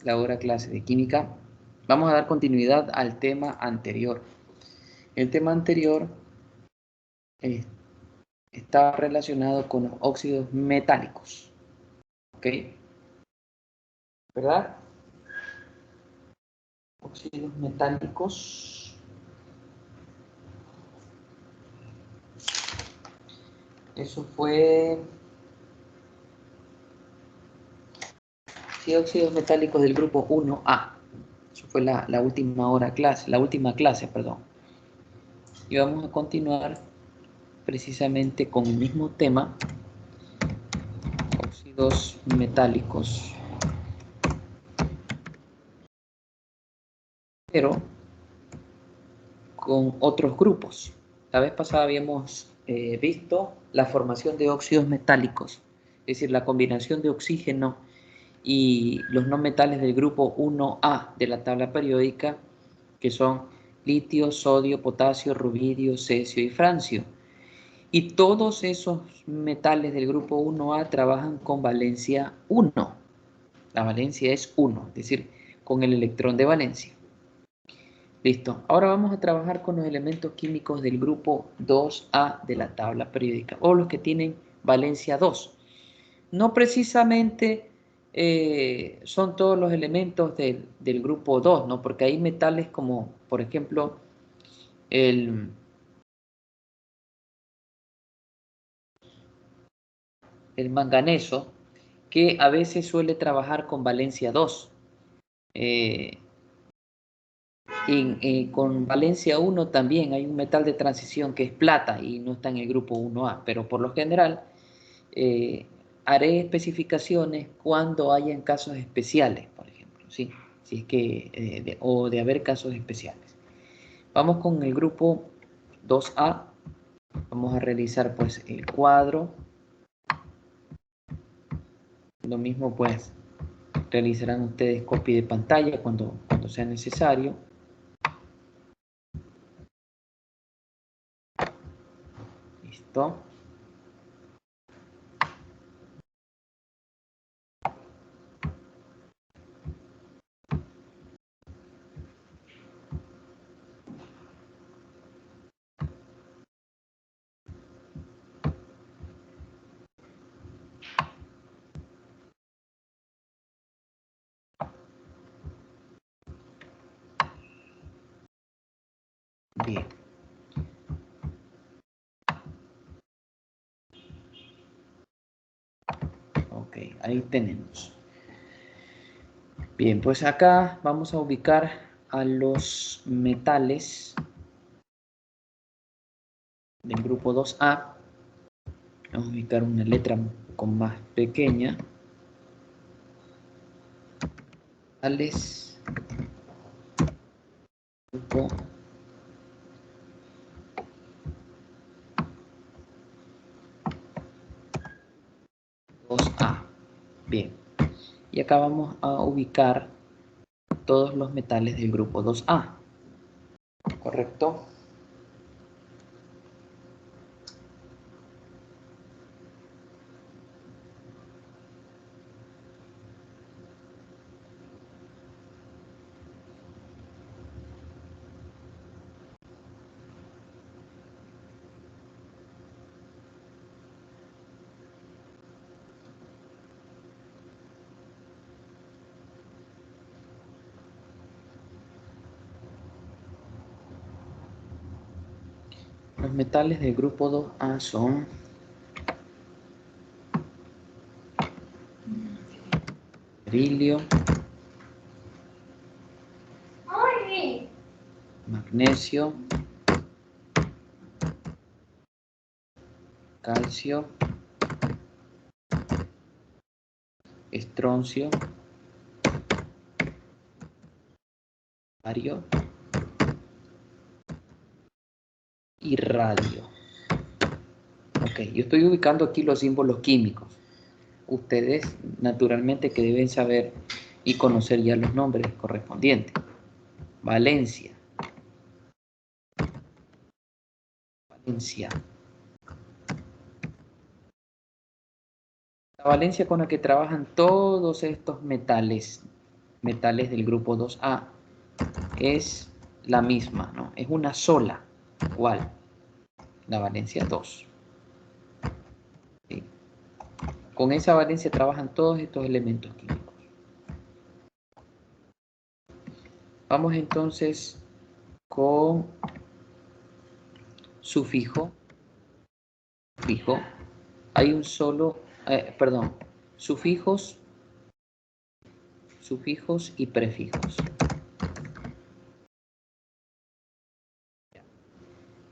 la hora clase de química. Vamos a dar continuidad al tema anterior. El tema anterior está relacionado con los óxidos metálicos. ¿Ok? ¿Verdad? Óxidos metálicos. Eso fue... Sí, óxidos metálicos del grupo 1A. Eso fue la última hora clase, la última clase, perdón. Y vamos a continuar precisamente con el mismo tema, óxidos metálicos, pero con otros grupos. La vez pasada habíamos visto la formación de óxidos metálicos, es decir, la combinación de oxígeno y los no metales del grupo 1A de la tabla periódica, que son litio, sodio, potasio, rubidio, cesio y francio. Y todos esos metales del grupo 1A trabajan con valencia 1. La valencia es 1, es decir, con el electrón de valencia. Listo. Ahora vamos a trabajar con los elementos químicos del grupo 2A de la tabla periódica, o los que tienen valencia 2. No precisamente son todos los elementos del grupo 2, ¿no? Porque hay metales como, por ejemplo, el manganeso, que a veces suele trabajar con valencia 2. Con valencia 1 también hay un metal de transición que es plata y no está en el grupo 1A, pero por lo general haré especificaciones cuando hayan casos especiales, por ejemplo, ¿sí? Si es que, o de haber casos especiales. Vamos con el grupo 2A, vamos a realizar pues el cuadro. Lo mismo pues realizarán ustedes copia de pantalla cuando sea necesario. Listo. Bien. Ok, ahí tenemos. Bien, pues acá vamos a ubicar a los metales del grupo 2A. Vamos a ubicar una letra con más pequeña. Metales grupo 2A. Bien. Y acá vamos a ubicar todos los metales del grupo 2A. ¿Correcto? Los metales del grupo 2A son berilio, magnesio, calcio, estroncio, bario y radio. Ok, yo estoy ubicando aquí los símbolos químicos. Ustedes, naturalmente, que deben saber y conocer ya los nombres correspondientes. Valencia. Valencia. La valencia con la que trabajan todos estos metales metales del grupo 2A es la misma, ¿no? Es una sola. ¿Cuál? La valencia 2. ¿Sí? Con esa valencia trabajan todos estos elementos químicos. Vamos entonces con sufijo. Fijo. Hay un solo, sufijos y prefijos.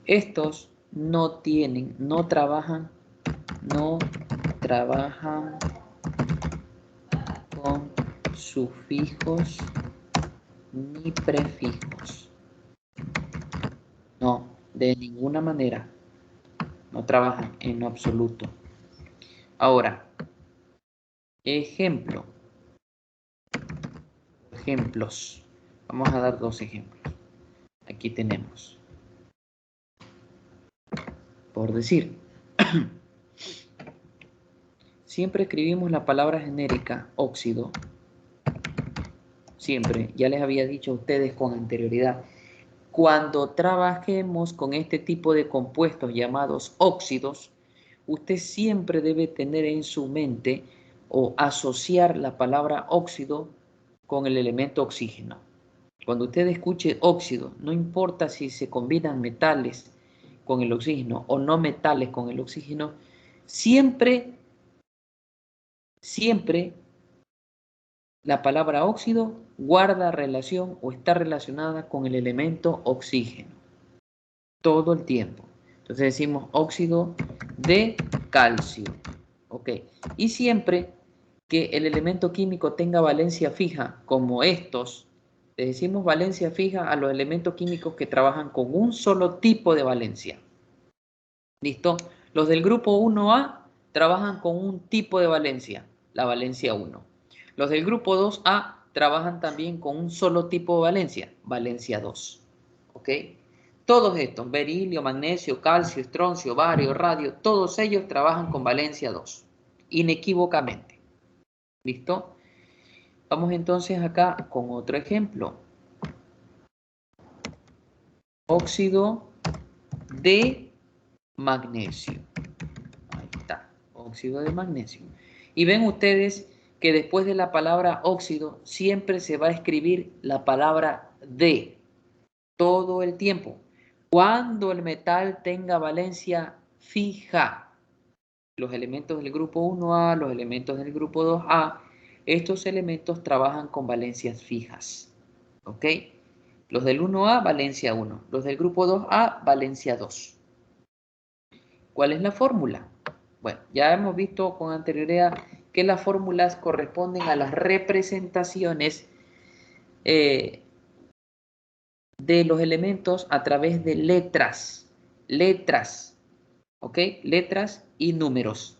Estos no trabajan con sufijos ni prefijos. No, de ninguna manera. No trabajan en absoluto. Ahora, ejemplos. Vamos a dar dos ejemplos. Aquí tenemos. Por decir, siempre escribimos la palabra genérica óxido. Siempre, ya les había dicho a ustedes con anterioridad, cuando trabajemos con este tipo de compuestos llamados óxidos, usted siempre debe tener en su mente o asociar la palabra óxido con el elemento oxígeno. Cuando usted escuche óxido, no importa si se combinan metales con el oxígeno o no metales con el oxígeno, siempre la palabra óxido guarda relación o está relacionada con el elemento oxígeno. Todo el tiempo. Entonces decimos óxido de calcio. Ok. Y siempre que el elemento químico tenga valencia fija, como estos, le decimos valencia fija a los elementos químicos que trabajan con un solo tipo de valencia. ¿Listo? Los del grupo 1A trabajan con un tipo de valencia, la valencia 1. Los del grupo 2A trabajan también con un solo tipo de valencia, valencia 2. ¿Ok? Todos estos, berilio, magnesio, calcio, estroncio, bario, radio, todos ellos trabajan con valencia 2, inequívocamente. ¿Listo? Vamos entonces acá con otro ejemplo. Óxido de magnesio. Ahí está, óxido de magnesio. Y ven ustedes que después de la palabra óxido siempre se va a escribir la palabra de todo el tiempo. Cuando el metal tenga valencia fija, los elementos del grupo 1A, los elementos del grupo 2A, estos elementos trabajan con valencias fijas. ¿Ok? Los del 1A, valencia 1. Los del grupo 2A, valencia 2. ¿Cuál es la fórmula? Bueno, ya hemos visto con anterioridad que las fórmulas corresponden a las representaciones de los elementos a través de letras. ¿Ok? Letras y números.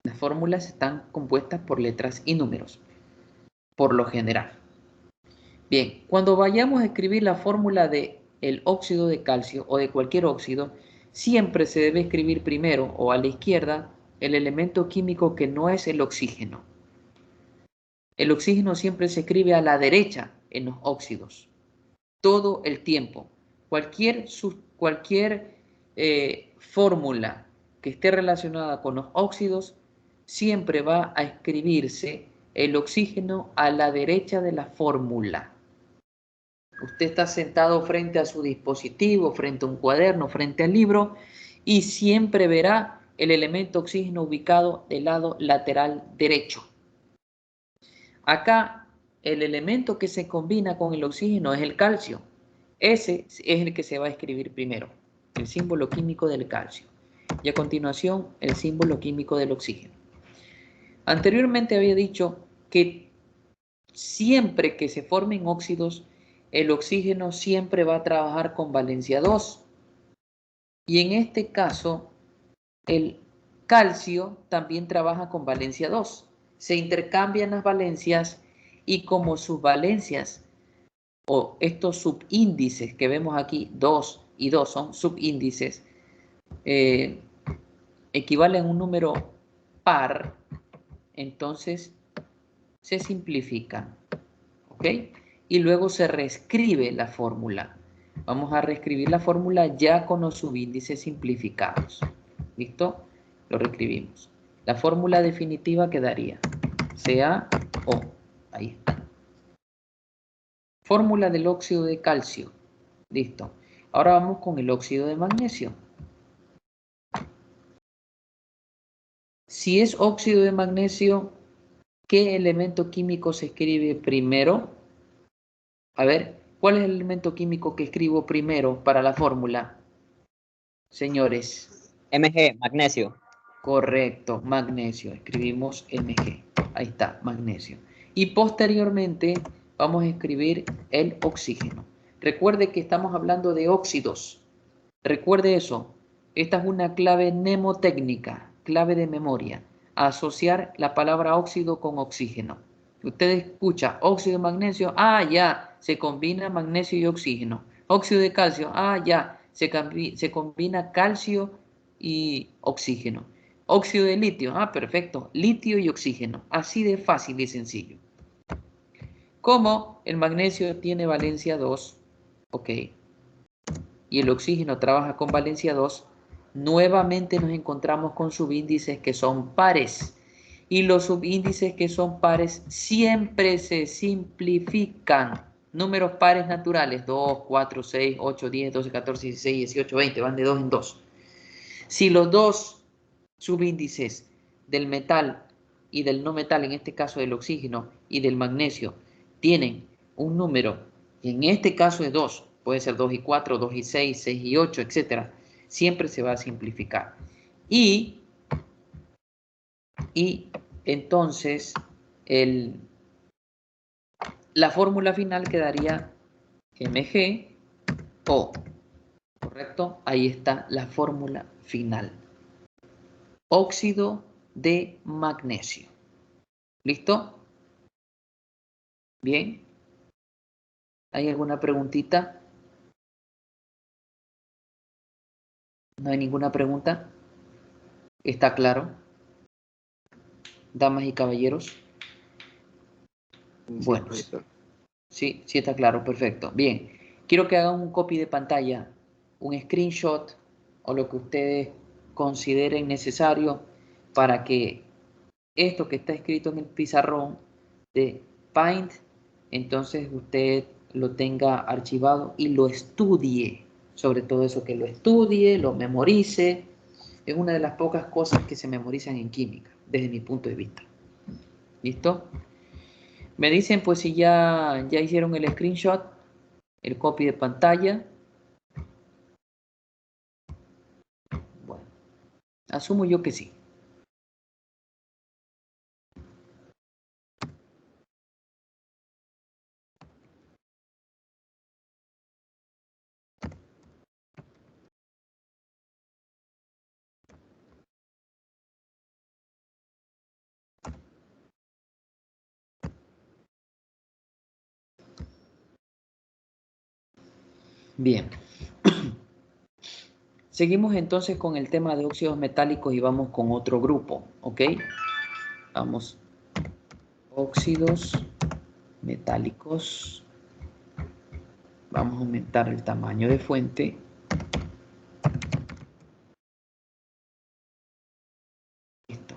Las fórmulas están compuestas por letras y números, por lo general. Bien, cuando vayamos a escribir la fórmula del óxido de calcio o de cualquier óxido, siempre se debe escribir primero o a la izquierda el elemento químico que no es el oxígeno. El oxígeno siempre se escribe a la derecha en los óxidos, todo el tiempo. Cualquier fórmula que esté relacionada con los óxidos, siempre va a escribirse el oxígeno a la derecha de la fórmula. Usted está sentado frente a su dispositivo, frente a un cuaderno, frente al libro, y siempre verá el elemento oxígeno ubicado del lado lateral derecho. Acá, el elemento que se combina con el oxígeno es el calcio. Ese es el que se va a escribir primero, el símbolo químico del calcio. Y a continuación, el símbolo químico del oxígeno. Anteriormente había dicho que siempre que se formen óxidos, el oxígeno siempre va a trabajar con valencia 2. Y en este caso, el calcio también trabaja con valencia 2. Se intercambian las valencias y como sus valencias o estos subíndices que vemos aquí, 2 y 2 son subíndices, equivalen a un número par, entonces se simplifican. ¿ok? Y luego se reescribe la fórmula. Vamos a reescribir la fórmula ya con los subíndices simplificados. ¿Listo? Lo reescribimos. La fórmula definitiva quedaría CaO. Ahí está. Fórmula del óxido de calcio. Listo. Ahora vamos con el óxido de magnesio. Si es óxido de magnesio, ¿qué elemento químico se escribe primero? A ver, ¿cuál es el elemento químico que escribo primero para la fórmula? Señores. Mg, magnesio. Correcto, magnesio. Escribimos Mg. Ahí está, magnesio. Y posteriormente vamos a escribir el oxígeno. Recuerde que estamos hablando de óxidos. Recuerde eso. Esta es una clave mnemotécnica, clave de memoria. Asociar la palabra óxido con oxígeno. Usted escucha óxido de magnesio, ah, ya, se combina magnesio y oxígeno. Óxido de calcio, ah, ya, se combina calcio y oxígeno. Óxido de litio, ah, perfecto, litio y oxígeno. Así de fácil y sencillo. Como el magnesio tiene valencia 2, ok, y el oxígeno trabaja con valencia 2, nuevamente nos encontramos con subíndices que son pares. Y los subíndices que son pares siempre se simplifican. Números pares naturales, 2, 4, 6, 8, 10, 12, 14, 16, 18, 20, van de 2 en 2. Si los dos subíndices del metal y del no metal, en este caso del oxígeno y del magnesio, tienen un número, en este caso es 2, puede ser 2 y 4, 2 y 6, 6 y 8, etc. Siempre se va a simplificar. Y entonces la fórmula final quedaría MgO. ¿Correcto? Ahí está la fórmula final. Óxido de magnesio. ¿Listo? Bien. ¿Hay alguna preguntita? ¿No hay ninguna pregunta? ¿Está claro? Damas y caballeros. Bueno, sí, sí está claro, perfecto. Bien, quiero que hagan un copy de pantalla, un screenshot o lo que ustedes consideren necesario para que esto que está escrito en el pizarrón de Paint, entonces usted lo tenga archivado y lo estudie. Sobre todo eso, que lo estudie, lo memorice. Es una de las pocas cosas que se memorizan en química, desde mi punto de vista. ¿Listo? Me dicen pues si ya hicieron el screenshot, el copy de pantalla. Bueno, asumo yo que sí. Bien. Seguimos entonces con el tema de óxidos metálicos y vamos con otro grupo, ¿ok? Vamos. Óxidos metálicos. Vamos a aumentar el tamaño de fuente. Listo.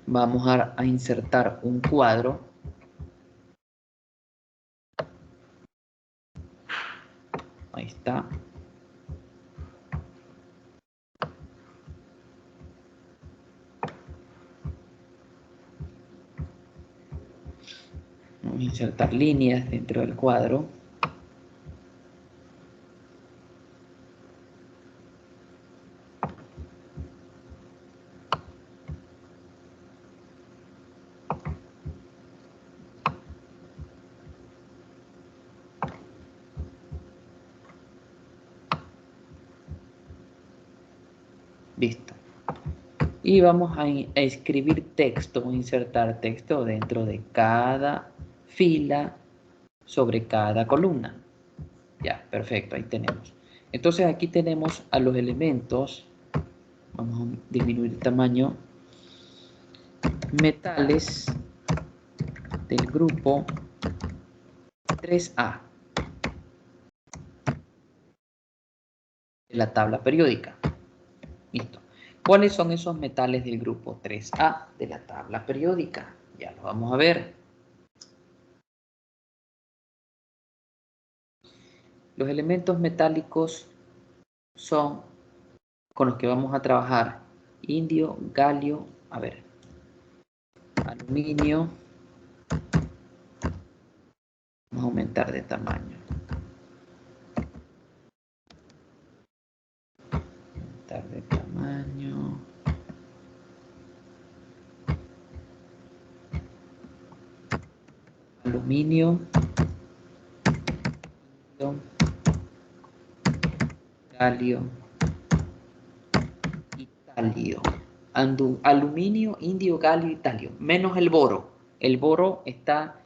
Vamos a insertar un cuadro. Ahí está. Vamos a insertar líneas dentro del cuadro. Listo. Y vamos a escribir texto, insertar texto dentro de cada fila sobre cada columna. Ya, perfecto, ahí tenemos. Entonces aquí tenemos a los elementos, vamos a disminuir el tamaño, metales del grupo 3A de la tabla periódica. Listo. ¿Cuáles son esos metales del grupo 3A de la tabla periódica? Ya lo vamos a ver. Los elementos metálicos son con los que vamos a trabajar: indio, galio, aluminio. Vamos a aumentar de tamaño. Aumentar de tamaño. Aluminio. Galio. Y talio. Aluminio, indio, galio y talio. Menos el boro. El boro está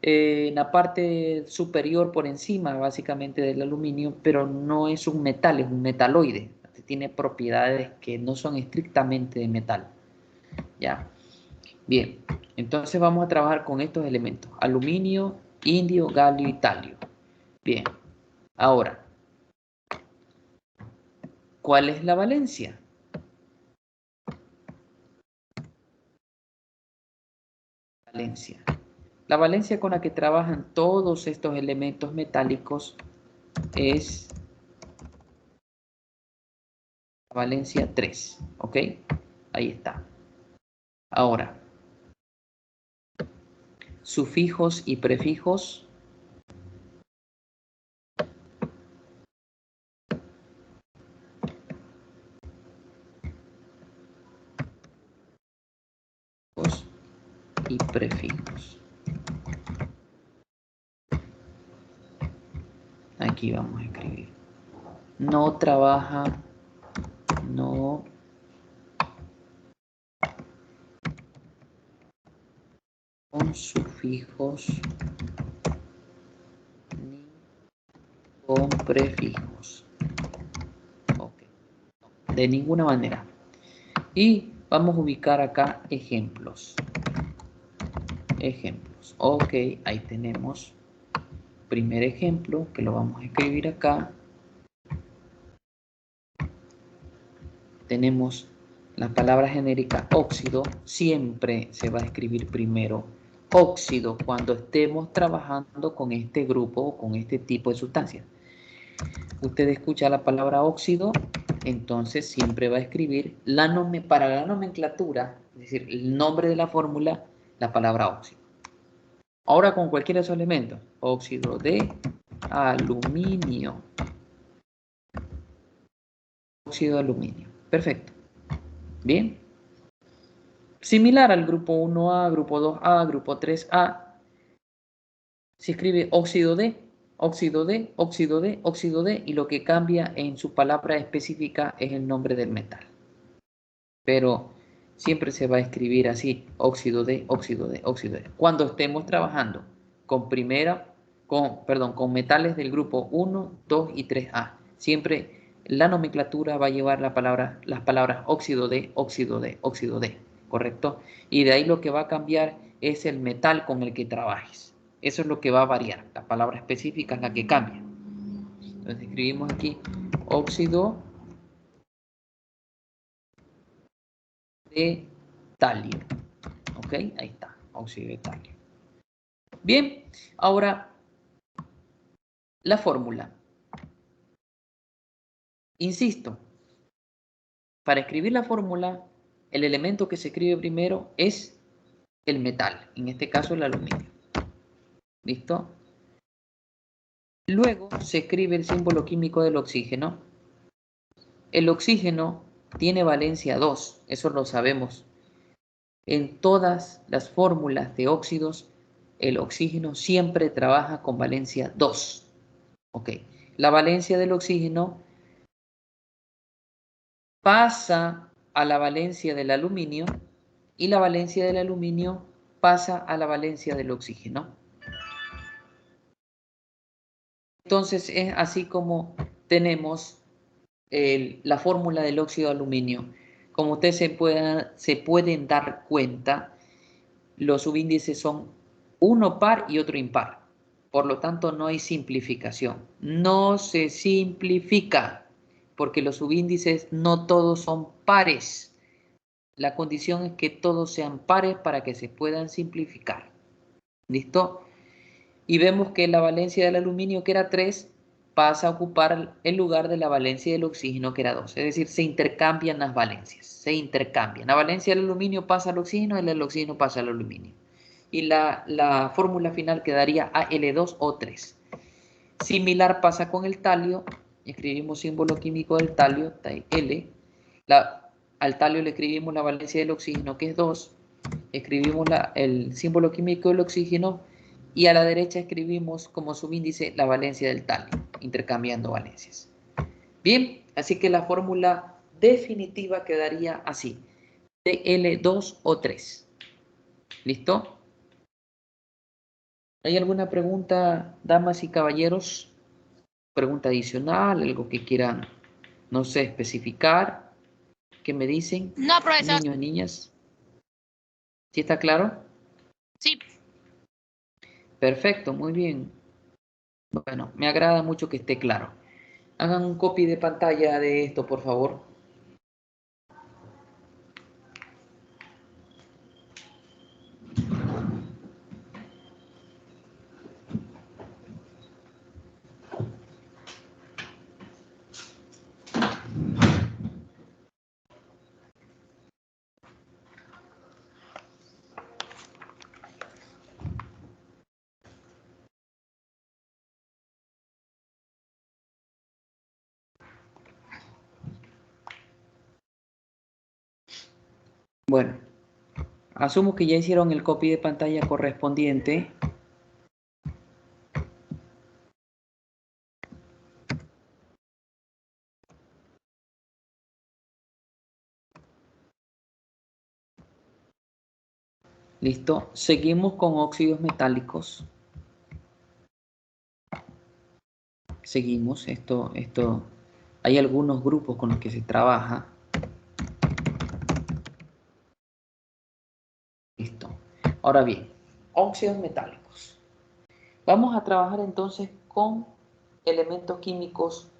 en la parte superior por encima básicamente del aluminio, pero no es un metal, es un metaloide. Tiene propiedades que no son estrictamente de metal. ¿Ya? Bien, entonces vamos a trabajar con estos elementos: aluminio, indio, galio y talio. Bien, ahora, ¿cuál es la valencia? La valencia con la que trabajan todos estos elementos metálicos es la valencia 3, ¿ok? Ahí está. Ahora, sufijos y prefijos. Y prefijos. Aquí vamos a escribir: no trabaja, no con sufijos ni con prefijos. Okay. De ninguna manera. Y vamos a ubicar acá ejemplos. Ejemplos. Ok, ahí tenemos primer ejemplo, que lo vamos a escribir acá. Tenemos la palabra genérica óxido. Siempre se va a escribir primero óxido cuando estemos trabajando con este grupo o con este tipo de sustancias. Usted escucha la palabra óxido, entonces siempre va a escribir para la nomenclatura, es decir, el nombre de la fórmula, la palabra óxido. Ahora con cualquiera de esos elementos: óxido de aluminio. Óxido de aluminio. Perfecto. Bien. Similar al grupo 1A, grupo 2A, grupo 3A. Se escribe óxido de, óxido de, óxido de, óxido de, y lo que cambia en su palabra específica es el nombre del metal. Pero siempre se va a escribir así: óxido de, óxido de, óxido de. Cuando estemos trabajando con con metales del grupo 1, 2 y 3A. Siempre la nomenclatura va a llevar las palabras óxido de, óxido de, óxido de, ¿correcto? Y de ahí lo que va a cambiar es el metal con el que trabajes. Eso es lo que va a variar. La palabra específica es la que cambia. Entonces escribimos aquí óxido de talio. ¿Ok? Ahí está, óxido de talio. Bien, ahora la fórmula. Insisto, para escribir la fórmula, el elemento que se escribe primero es el metal, en este caso el aluminio. ¿Listo? Luego se escribe el símbolo químico del oxígeno. El oxígeno tiene valencia 2, eso lo sabemos. En todas las fórmulas de óxidos, el oxígeno siempre trabaja con valencia 2. ¿Ok? La valencia del oxígeno pasa a la valencia del aluminio y la valencia del aluminio pasa a la valencia del oxígeno. Entonces es así como tenemos la fórmula del óxido de aluminio. Como ustedes se pueden dar cuenta, los subíndices son uno par y otro impar. Por lo tanto, no hay simplificación. No se simplifica porque los subíndices no todos son pares. La condición es que todos sean pares para que se puedan simplificar. ¿Listo? Y vemos que la valencia del aluminio, que era 3, pasa a ocupar el lugar de la valencia del oxígeno, que era 2. Es decir, se intercambian las valencias. Se intercambian. La valencia del aluminio pasa al oxígeno y el oxígeno pasa al aluminio. Y la fórmula final quedaría Al2O3. Similar pasa con el talio. Escribimos símbolo químico del talio, L. Al talio le escribimos la valencia del oxígeno, que es 2. Escribimos el símbolo químico del oxígeno y a la derecha escribimos como subíndice la valencia del talio, intercambiando valencias. Bien, así que la fórmula definitiva quedaría así, Tl2O3. ¿Listo? ¿Hay alguna pregunta, damas y caballeros? ¿Pregunta adicional? ¿Algo que quieran, no sé, especificar? ¿Qué me dicen? No, profesor. Niños, niñas. ¿Sí está claro? Sí. Perfecto, muy bien. Bueno, me agrada mucho que esté claro. Hagan un copy de pantalla de esto, por favor. Bueno, asumo que ya hicieron el copy de pantalla correspondiente. Listo. Seguimos con óxidos metálicos. Seguimos. Hay algunos grupos con los que se trabaja. Listo. Ahora bien, óxidos metálicos. Vamos a trabajar entonces con elementos químicos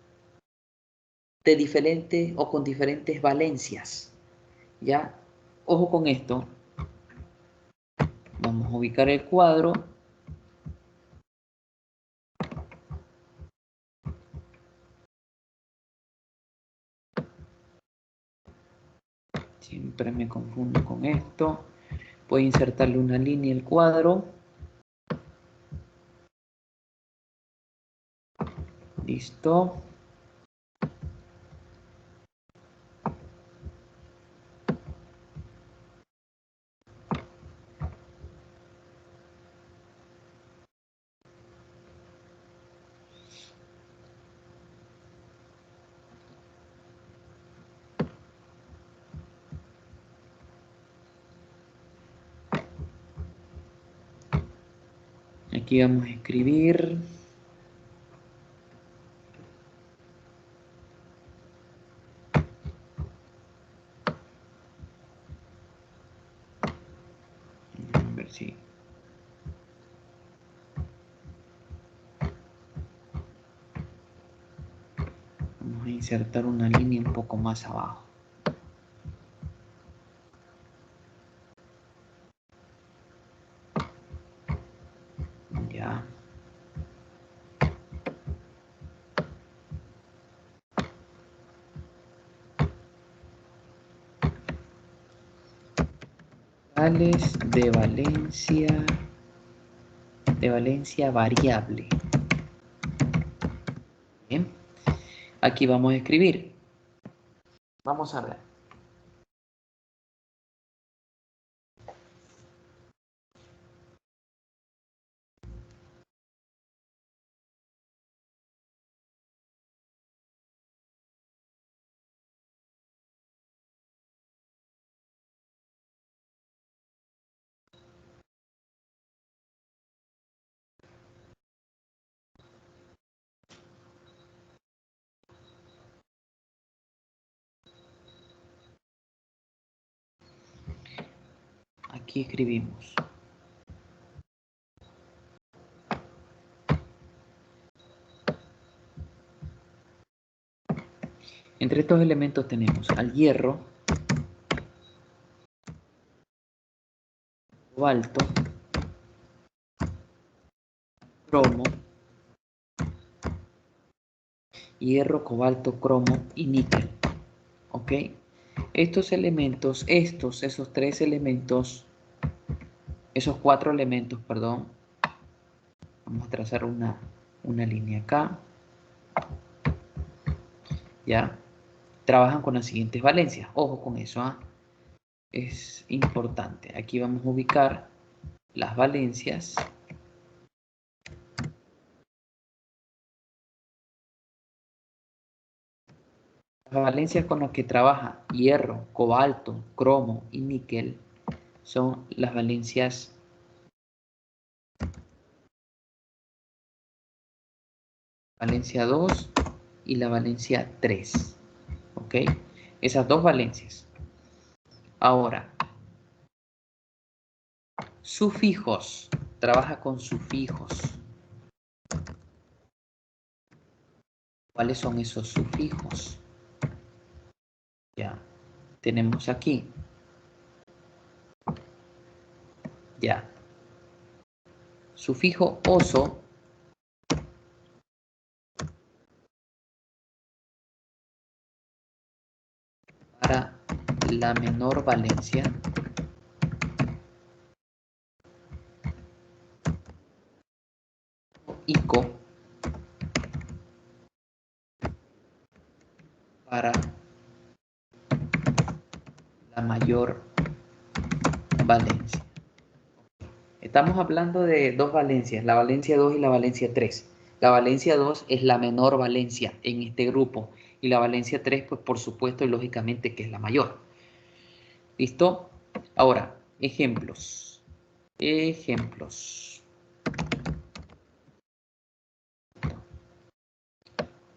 de diferentes o con diferentes valencias. ¿Ya? Ojo con esto. Vamos a ubicar el cuadro. Siempre me confundo con esto. Voy a insertarle una línea al cuadro. Listo. Aquí vamos a escribir. A ver si. Vamos a insertar una línea un poco más abajo. Ya. Tales de valencia variable. Bien. Aquí vamos a escribir. Vamos a ver. Aquí escribimos. Entre estos elementos tenemos al hierro, cobalto, cromo, hierro, cobalto, cromo y níquel. ¿Ok? Estos elementos, esos tres elementos, esos cuatro elementos, perdón. Vamos a trazar una línea acá. Ya. Trabajan con las siguientes valencias. Ojo con eso, ¿ah? Es importante. Aquí vamos a ubicar las valencias. Las valencias con las que trabaja hierro, cobalto, cromo y níquel son las valencias valencia 2 y la valencia 3. ¿Ok? Esas dos valencias. Ahora, sufijos. Trabaja con sufijos. ¿Cuáles son esos sufijos? Ya, tenemos aquí. Ya. Sufijo oso para la menor valencia. Ico para la mayor valencia. Estamos hablando de dos valencias, la valencia 2 y la valencia 3. La valencia 2 es la menor valencia en este grupo y la valencia 3, pues por supuesto y lógicamente que es la mayor. ¿Listo? Ahora, ejemplos. Ejemplos.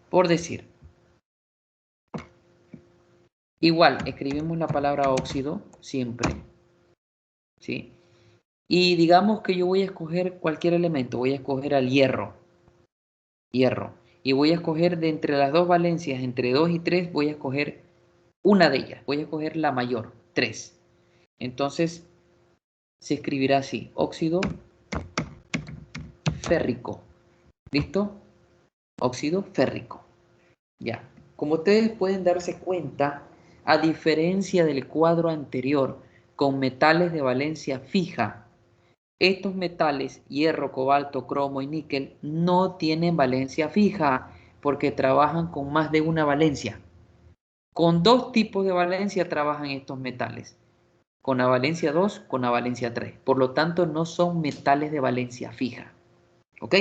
Por decir, igual, escribimos la palabra óxido siempre, ¿sí? Y digamos que yo voy a escoger cualquier elemento, voy a escoger al hierro, y voy a escoger de entre las dos valencias, entre 2 y 3, voy a escoger una de ellas, voy a escoger la mayor, 3. Entonces, se escribirá así, óxido férrico, ¿listo? Óxido férrico, ya. Como ustedes pueden darse cuenta, a diferencia del cuadro anterior, con metales de valencia fija, estos metales, hierro, cobalto, cromo y níquel, no tienen valencia fija porque trabajan con más de una valencia. Con dos tipos de valencia trabajan estos metales. Con la valencia 2, con la valencia 3. Por lo tanto, no son metales de valencia fija. ¿Ok?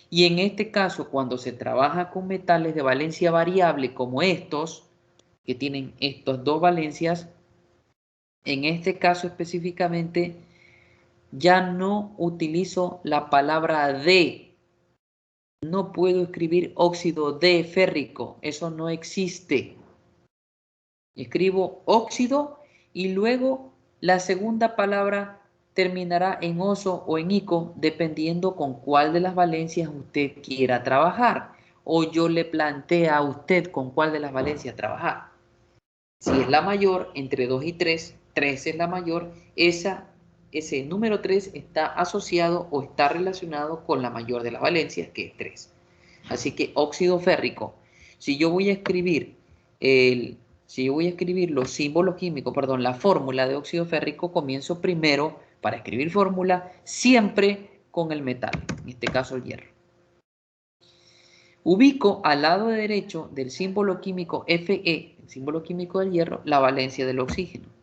Y en este caso, cuando se trabaja con metales de valencia variable como estos, que tienen estas dos valencias, en este caso específicamente, ya no utilizo la palabra de. No puedo escribir óxido de férrico. Eso no existe. Escribo óxido y luego la segunda palabra terminará en oso o en ico, dependiendo con cuál de las valencias usted quiera trabajar. O yo le planteo a usted con cuál de las valencias trabajar. Si es la mayor, entre 2 y 3, 3 es la mayor, ese número 3 está asociado o está relacionado con la mayor de las valencias, que es 3. Así que óxido férrico. Si yo voy a escribir los símbolos químicos, perdón, la fórmula de óxido férrico, comienzo primero para escribir fórmula siempre con el metal, en este caso el hierro. Ubico al lado derecho del símbolo químico Fe, el símbolo químico del hierro, la valencia del oxígeno.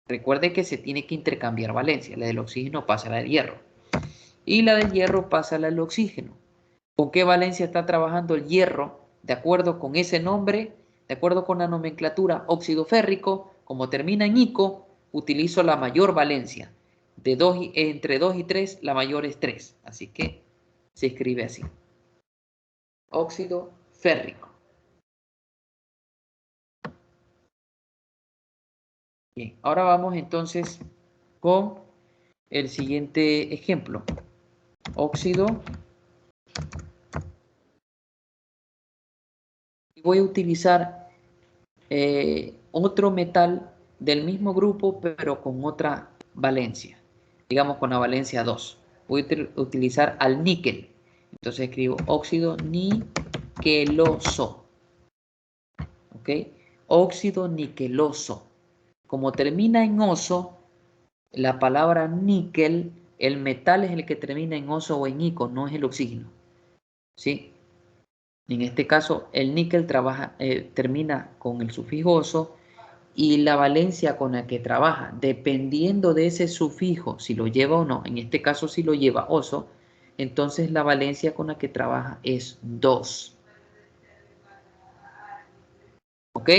Recuerde que se tiene que intercambiar valencia. La del oxígeno pasa a la del hierro. Y la del hierro pasa a la del oxígeno. ¿Con qué valencia está trabajando el hierro? De acuerdo con ese nombre, de acuerdo con la nomenclatura óxido férrico, como termina en ico, utilizo la mayor valencia. Entre 2 y 3, la mayor es 3. Así que se escribe así. Óxido férrico. Bien, ahora vamos entonces con el siguiente ejemplo. Óxido. Y voy a utilizar otro metal del mismo grupo, pero con otra valencia, digamos con la valencia 2. Voy a utilizar al níquel. Entonces escribo óxido niqueloso. ¿Ok? Óxido niqueloso. Como termina en oso, la palabra níquel, el metal es el que termina en oso o en ico, no es el oxígeno. ¿Sí? En este caso, el níquel termina con el sufijo oso y la valencia con la que trabaja, dependiendo de ese sufijo, si lo lleva o no, en este caso si lo lleva oso, entonces la valencia con la que trabaja es 2. ¿Ok?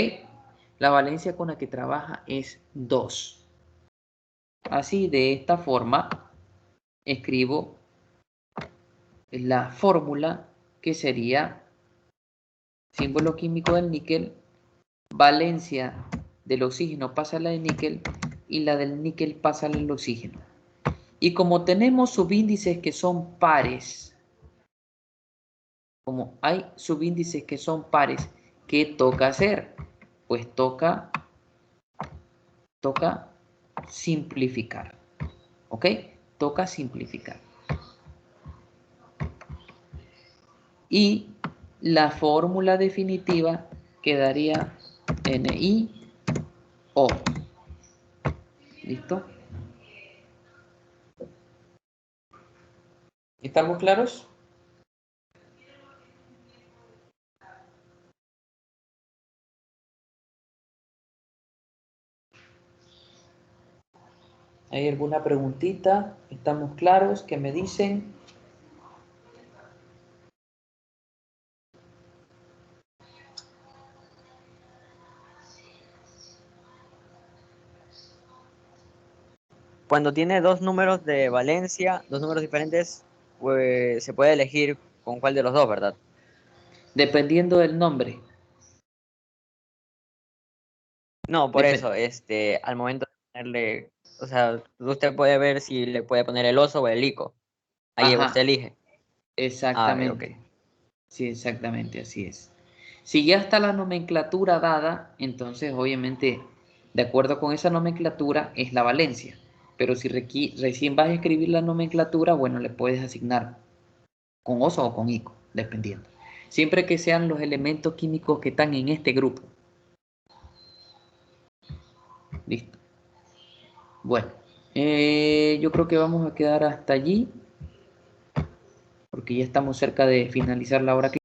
La valencia con la que trabaja es 2. Así, de esta forma, escribo la fórmula que sería símbolo químico del níquel, valencia del oxígeno pasa a la del níquel y la del níquel pasa al oxígeno. Y como tenemos subíndices que son pares, como hay subíndices que son pares, ¿qué toca hacer? Pues toca simplificar. ¿Ok? Toca simplificar. Y la fórmula definitiva quedaría NiO. ¿Listo? ¿Estamos claros? ¿Hay alguna preguntita? ¿Estamos claros? ¿Qué me dicen? Cuando tiene dos números de valencia, dos números diferentes, pues se puede elegir con cuál de los dos, ¿verdad? Dependiendo del nombre. No, por Dep- eso, al momento de ponerle, o sea, usted puede ver si le puede poner el oso o el ico. Ahí usted Ajá, elige. A ver, ok. exactamente. Sí, exactamente, así es. Si ya está la nomenclatura dada, entonces obviamente, de acuerdo con esa nomenclatura, es la valencia. Pero si recién vas a escribir la nomenclatura, bueno, le puedes asignar con oso o con ico, dependiendo. Siempre que sean los elementos químicos que están en este grupo. Listo. Bueno, yo creo que vamos a quedar hasta allí, porque ya estamos cerca de finalizar la hora que